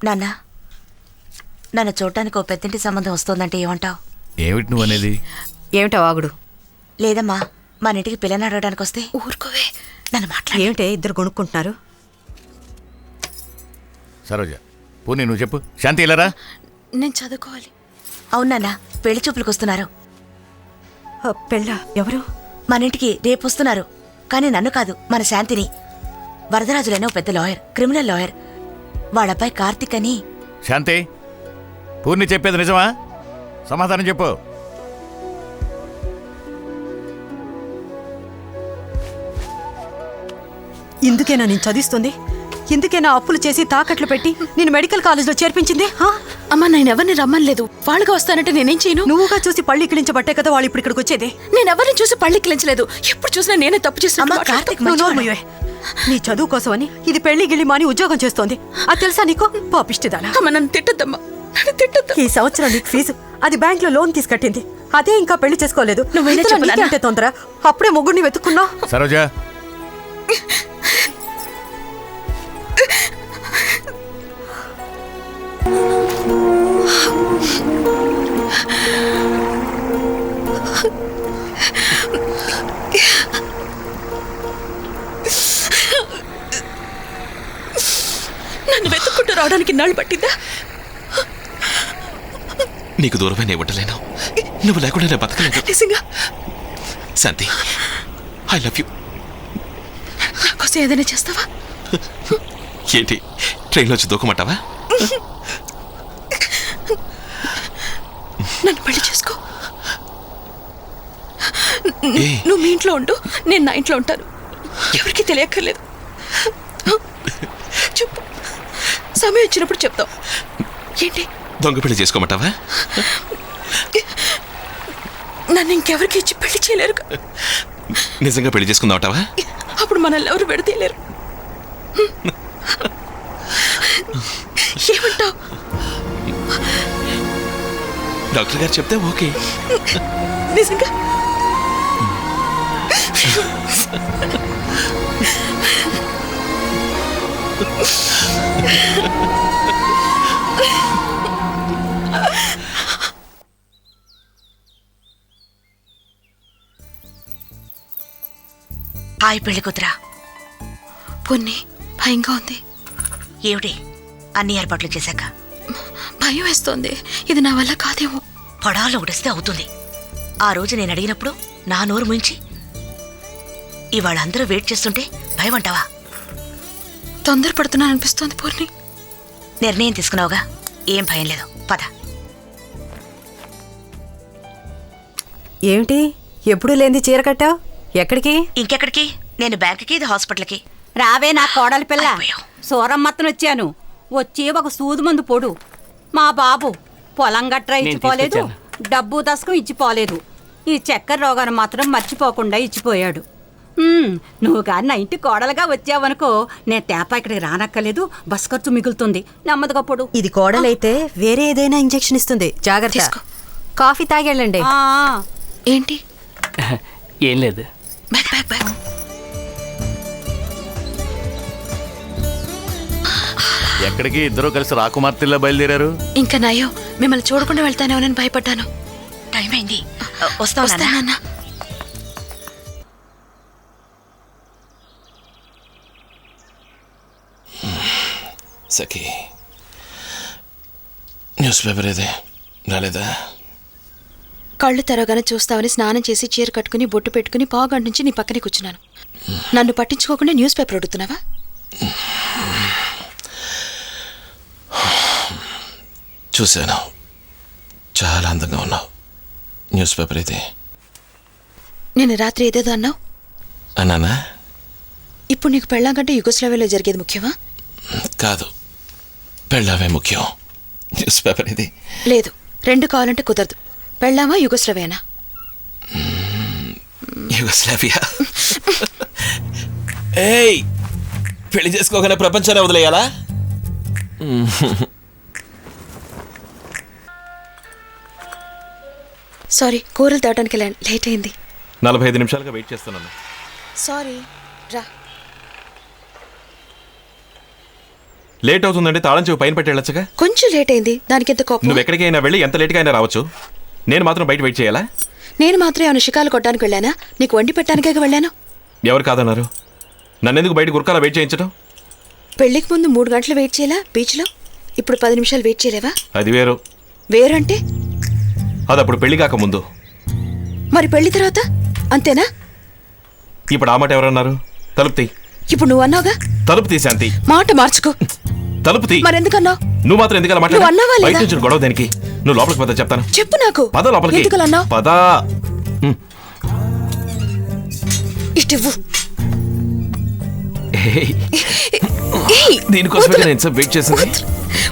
నాన్న, నన్ను చూడటానికి ఓ పెద్దింటి సంబంధం వస్తోందంటే ఏమంటావు? ఏమిటి నువ్వు అనేది? ఏమిటా వాగుడు? లేదమ్మా, మన ఇంటికి పిల్లని అడగడానికి వస్తే ఊరుకోవే. నన్ను మాట్లాడి. ఏమిటే ఇద్దరు కొనుక్కుంటున్నారు? సరోజ, పూని నువ్వు చెప్పు. శాంతి ఇలారా. నేను చదువుకోవాలి. అవునన్నా, పెళ్లి చూపులకు వస్తున్నారు. పెళ్ళ ఎవరు? మన ఇంటికి రేపు వస్తున్నారు. కానీ నన్ను కాదు, మన శాంతిని. వరదరాజులైన ఓ పెద్ద లాయర్, క్రిమినల్ లాయర్. వాళ్ళబ్బాయి కార్తిక్ అని. శాంతి, పూర్ణి చెప్పేది నిజమా? సమాధానం చెప్పు. ఇందుకేనా నేను చదివిస్తుంది? ఇందుకేనా అప్పులు చేసి తాకట్లు పెట్టి నేను మెడికల్ కాలేజ్లో చేర్పించింది? అమ్మా, నేను ఎవరిని రమ్మనలేదు. వాళ్ళుగా వస్తానంటే నేనేం చేయను? నువ్వుగా చూసి పళ్ళు ఇక్కిలించబట్టే కదా వాళ్ళు ఇప్పుడు ఇక్కడికి వచ్చేది. నేను ఎవరిని చూసి పళ్ళు ఇక్కిలించలేదు. ఎప్పుడు చూసినా నేనే తప్పు చేస్తున్నా. కార్తిక్ నువ్వు నోరు మూయవే. నీ చదువు కోసమని ఇది పెళ్లి గిల్లి మాని ఉద్యోగం చేస్తోంది. అది తెలుసా నీకు? పాపిష్టిదానా. అమ్మ, నన్ను తిట్టద్దమ్మా, నన్ను తిట్టద్దు. ఈ సంవత్సరం నీకు ఫీజు అది బ్యాంక్ లో లోన్ తీసి కట్టింది. అదే ఇంకా పెళ్లి చేసుకోలేదు. నువ్వేనా ఇంతలో చెప్పు నాన్న? నీకేంటే తొందర? అప్పుడే మొగుడిని వెతుక్కున్నావు. సరోజ, నన్ను వెతుక్కుంటూ రావడానికి నాళ్ళు పట్టిందా? నీకు దూరమే నేను ఉండలేను. నువ్వు లేకుండా నేను బతకలేను. నిజంగా శాంతి, ఐ లవ్ యూ. నా కోసం ఏదైనా చేస్తావా? ఏంటి, ట్రైన్లోంచి దూకమంటావా? నన్ను పెళ్లి చేసుకో. నువ్వు మీ ఇంట్లో ఉండు, నేను నా ఇంట్లో ఉంటాను. ఎవరికి తెలియక్కర్లేదు. చెప్పు, సమయం వచ్చినప్పుడు చెప్తావు. ఏంటి, దొంగ పెళ్లి చేసుకోమంటావా? నన్ను ఇంకెవరికి ఇచ్చి పెళ్లి చేయలేరు. నిజంగా పెళ్లి చేసుకుందామంటావా? అప్పుడు మనల్ని ఎవరు విడతీయలేరు. ఏమంటావు? డాక్టర్ గారు చెప్తే ఓకే. నిజంగా? హాయ్ పెళ్లి కూతురా. పొన్ని, భయంగా ఉంది. ఏమిటి అన్ని ఏర్పాట్లు చేశాక? భయం వేస్తోంది. ఇది నా వల్ల కాదేమో. పొడాలో ఉడిస్తే అవుతుంది. ఆ రోజు నేను అడిగినప్పుడు నా నోరు ముంచి ఇవాళ అందరూ వెయిట్ చేస్తుంటే భయం అంటావా? తొందరపడుతున్నాను అనిపిస్తోంది పూర్ణి. నిర్ణయం తీసుకున్నావుగా, ఏం భయం లేదు. పద. ఏమిటి ఎప్పుడు లేని చీర కట్టావు? ఎక్కడికి? ఇంకెక్కడికి? నేను బ్యాంకుకి, ఇది హాస్పిటల్కి. రావే నా కోడలి పిల్ల. అయిపోయావు. సూరమ్మత్తను వచ్చాను. వచ్చి ఒక సూదు మందు పొడు. మా బాబు పొలం గట్రా ఇచ్చిపోలేదు, డబ్బు దశకం ఇచ్చిపోలేదు. ఈ చక్కెర రోగాన్ని మాత్రం మర్చిపోకుండా ఇచ్చిపోయాడు. నువ్వు కానీ నా ఇంటి కోడలుగా వచ్చావనుకో, నేను తేప ఇక్కడికి రానక్కర్లేదు, బస్ ఖర్చు మిగులుతుంది. నెమ్మదిగా పొడు. ఇది కోడలైతే వేరే ఏదైనా ఇంజెక్షన్ ఇస్తుంది. జాగ్రత్త. తీసుకో. కాఫీ తాగెళ్ళండి. ఏంటి? ఏం లేదు. Bag bag bag. ఎక్కడికి ఇద్దరు కలిసి రాకుమార్తెల్లా బయలుదేరారు? ఇంకా నయ్యో, మిమ్మల్ని చూడకుండా వెళ్తానేమోనని భయపడ్డాను. టైం అయింది. వస్తాను. వస్తానన్నా. సఖీ, న్యూస్ పేపర్ ఏదే రాలేదా? కళ్ళు తెరవగానే చూస్తావని స్నానం చేసి చీర కట్టుకుని బొట్టు పెట్టుకుని పావుగంట నుంచి నీ పక్కనే కూర్చున్నాను. నన్ను పట్టించుకోకుండా న్యూస్ పేపర్ అడుగుతున్నావా? చూశాను, చాలా అందంగా ఉన్నావు. న్యూస్ పేపర్ అయితే నేను రాత్రి ఏదేదో అన్నావు. అన్నానా? ఇప్పుడు నీకు పెళ్ళాం కంటే యుగోస్లావియాలో జరిగేది ముఖ్యమా? కాదు, పెళ్ళావే ముఖ్యం. న్యూస్ పేపర్ ఇది లేదు, రెండు కావాలంటే కుదరదు. పెళ్ళామా యుగోస్లావియానా? యుగోస్లావియా. ఏయ్, పెళ్లి చేసుకోగానే ప్రపంచాన్ని వదిలేయాలా? సారీ, కూరలు తేవడానికి లేట్ అయింది. 45 నిమిషాలుగా వెయిట్ చేస్తున్నాను. సారీ, రా. లేట్ అవుతుందంటే తాళం చెవి పైన పెట్టి వెళ్ళొచ్చుగా. కొంచెం లేట్ అయింది, దానికి ఎంత కోపం? నువ్వు ఎక్కడికైనా వెళ్ళి ఎంత లేట్గా అయినా రావచ్చు, నేను మాత్రం బయట వెయిట్ చేయాలా? నేను మాత్రం ఏమైనా షికాలు కొట్టడానికి వెళ్ళానా? నీకు వండి పెట్టడానికే వెళ్ళాను. ఎవరు కాదన్నారు? నన్నెందుకు బయట గురకాల వెయిట్ చేయించడం? పెళ్లికి ముందు 3 గంటలు వెయిట్ చేయాలా బీచ్లో? ఇప్పుడు 10 నిమిషాలు వెయిట్ చేయలేవా? అది వేరు. వేరంటే? అది అప్పుడు పెళ్లి కాక ముందు. మరి పెళ్లి తర్వాత అంతేనా? ఇప్పుడు ఆ మాట ఎవరన్నారు? తలుపు తీ. ఇప్పుడు నువ్వు అన్నావుగా. తలుపు తీ శాంతి. మాట మార్చుకో. తలుపు తీ. మరెందుకన్నావు? నువ్వు మాత్రం ఎందుకలా నువ్వు అన్నావా మాట్లాడు? లేదా? బయట నుంచి గొడవ దేనికి? నువ్వు లోపలికి పద, చెప్తాను. చెప్పు నాకు. పద లోపలికి. ఎందుకలా పద. ఇటివ్వు. దీనికోసమే నేను ఎంత వెయిట్ చేసింది.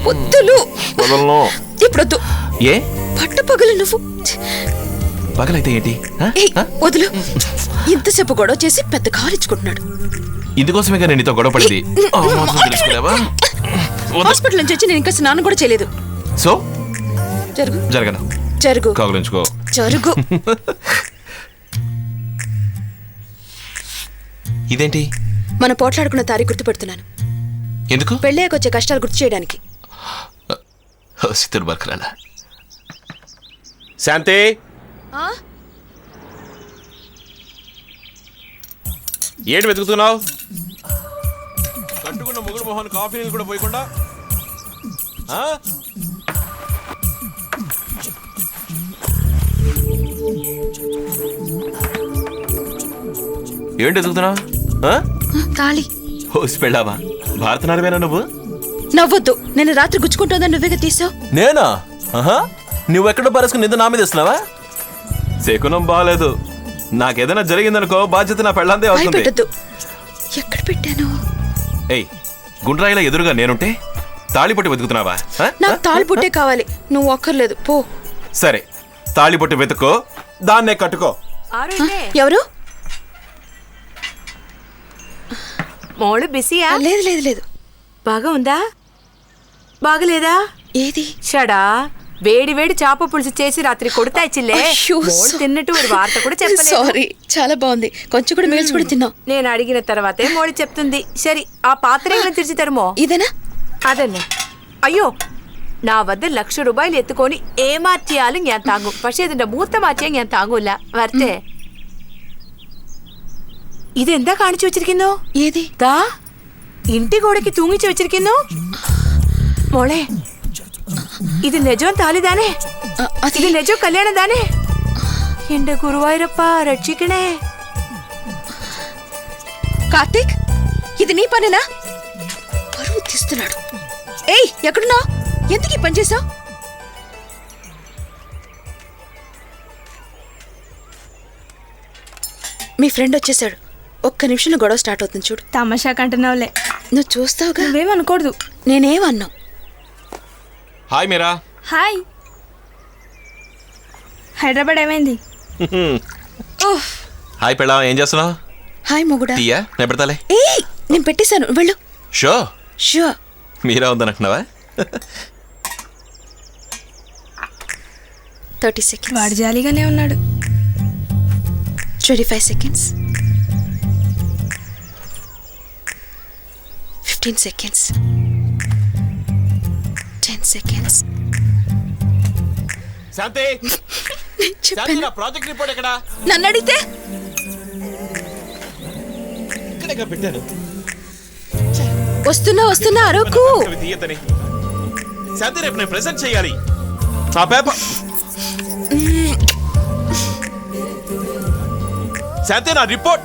వద్దులు. వదలను. ఇప్పుడొద్దు. ఏ పట్ట పగలు నువ్వు. పగలైతే ఏంటి? వదులు. ఇంతసేపు గొడవ చేసి పెద్ద కాలించుకుంటున్నాడు. ఇందుకోసమే నేను నీతో గొడవ పడింది. హాస్పిటల్ నుంచి వచ్చి నేను ఇంకా స్నానం కూడా చేయలేదు. సో జరుగు. జరగను. జరుగు. కాగులించుకో. జరుగు. ఇదేంటి? మన పోట్లాడుకున్న తారీఖు గుర్తు పెడుతున్నాను. ఎందుకు? పెళ్ళాక వచ్చే కష్టాలు గుర్తు చేయడానికి. సిద్ధుడు బర్కరాలా. శాంతి, ఏంటి వెతుకుతున్నావు? కట్టుకున్న ముగుడు మొహన్ కాఫీ నీళ్ళు కూడా పోయకుండా ఏంటి వెతుకుతున్నావు? తాళి. హోసి పెళ్ళావా? భారతనారవేనా నువ్వు? నవ్వొద్దు. నేను రాత్రి గుచ్చుకుంటుందని నువ్వేగా తీసావు. నేనా? నువ్వెక్కడ పరసుకుని నిద్ర నా మీద ఇస్తున్నావా? శకునం బాగాలేదు. నాకేదైనా జరిగిందనుకో బాధ్యత నా పెళ్ళందే అవుతుంది. భయపెట్టద్దు. ఎక్కడ పెట్టాను? ఏయ్, గుండ్రాయిలా ఎదురుగా నేనుంటే తాళిపొట్టి వెతుకుతున్నావా? నాకు తాళిపొట్టే కావాలి, నువ్వు ఒక్కర్లేదు. పో. సరే, తాళిపొట్టి వెతుక్కో, దాన్నే కట్టుకో. ఎవరు? మోళు బిసియా? లేదు లేదు లేదు. బాగా ఉందా? బాగలేదా? ఏది? షడా వేడి వేడి చేప పులుసు చేసి రాత్రి కొడతా ఇచ్చిలే. తిన్నట్టు ఒక వార్త కూడా చెప్పలేదు. సారీ, చాలా బాగుంది. కొంచెం కూడా మిగిల్చి కూడా తిన్నావు. నేను అడిగిన తర్వాతే మోళి చెప్తుంది. సరే, ఆ పాత్ర ఏమైనా తెరిచి తరుమో? ఇదేనా? അതന്നെ. അയ്യോ, నా వద్ద ₹1,00,000 എത്തുకొని ഏമാറ്റിയാലും ഞാൻ താങ്ങും. പക്ഷേ ഇതിന്റെ മൂത്ത മാറ്റിയാൽ ഞാൻ താങ്ങൂല. വരട്ടെ. ഇതെന്താ കാണിച്ചു വെച്ചിരിക്കുന്നു? ఏది? ദാ ఇంటి గోడకి తూങ്ങിచి వెచ్చిరిക്കുന്നു. മോളെ, ഇത് നിജം താലിതാനേ? ഇത് നിജം കല്യാണം താനേ? എന്റെ ഗുരുവായൂരപ്പ രക്ഷിക്കണേ. కార్తీక్, ఇది నీ పనేనా? పరువు తీస్తున్నాడు. ఏయ్, ఎక్కడున్నావు? ఎందుకు ఈ పని చేసావు? మీ ఫ్రెండ్ వచ్చేసాడు. ఒక్క నిమిషంలో గొడవ స్టార్ట్ అవుతుంది చూడు. తమాషా కంటున్నావులే. నువ్వు చూస్తావుగా. నువ్వేమనకూడదు. నేనేమన్నా? హాయ్ మీరా. హాయ్. హైదరాబాద్ ఏమైంది? హాయ్ పెళ్ళా, ఏం చేస్తున్నావు? హాయ్ మొగుడా. తీయా, నేను పెడతాలే. ఏయ్, నేను పెట్టేశాను, వెళ్ళు. Show show. మీరా ఉందనుకున్నావా? 30 seconds. వాడు జాలీగానే ఉన్నాడు. 25 seconds. 15 seconds. 10 seconds. శాంతి, శాంతి, నా ప్రాజెక్ట్ రిపోర్ట్ ఎక్కడా? నన్ను అడిగితే ఇక్కడే పెట్టాను. వస్తున్నా అరకు. తీయతని శాంతి, రేపు నేను ప్రెజెంట్ చేయాలి. ఆ పేపర్ శాంతి, నా రిపోర్ట్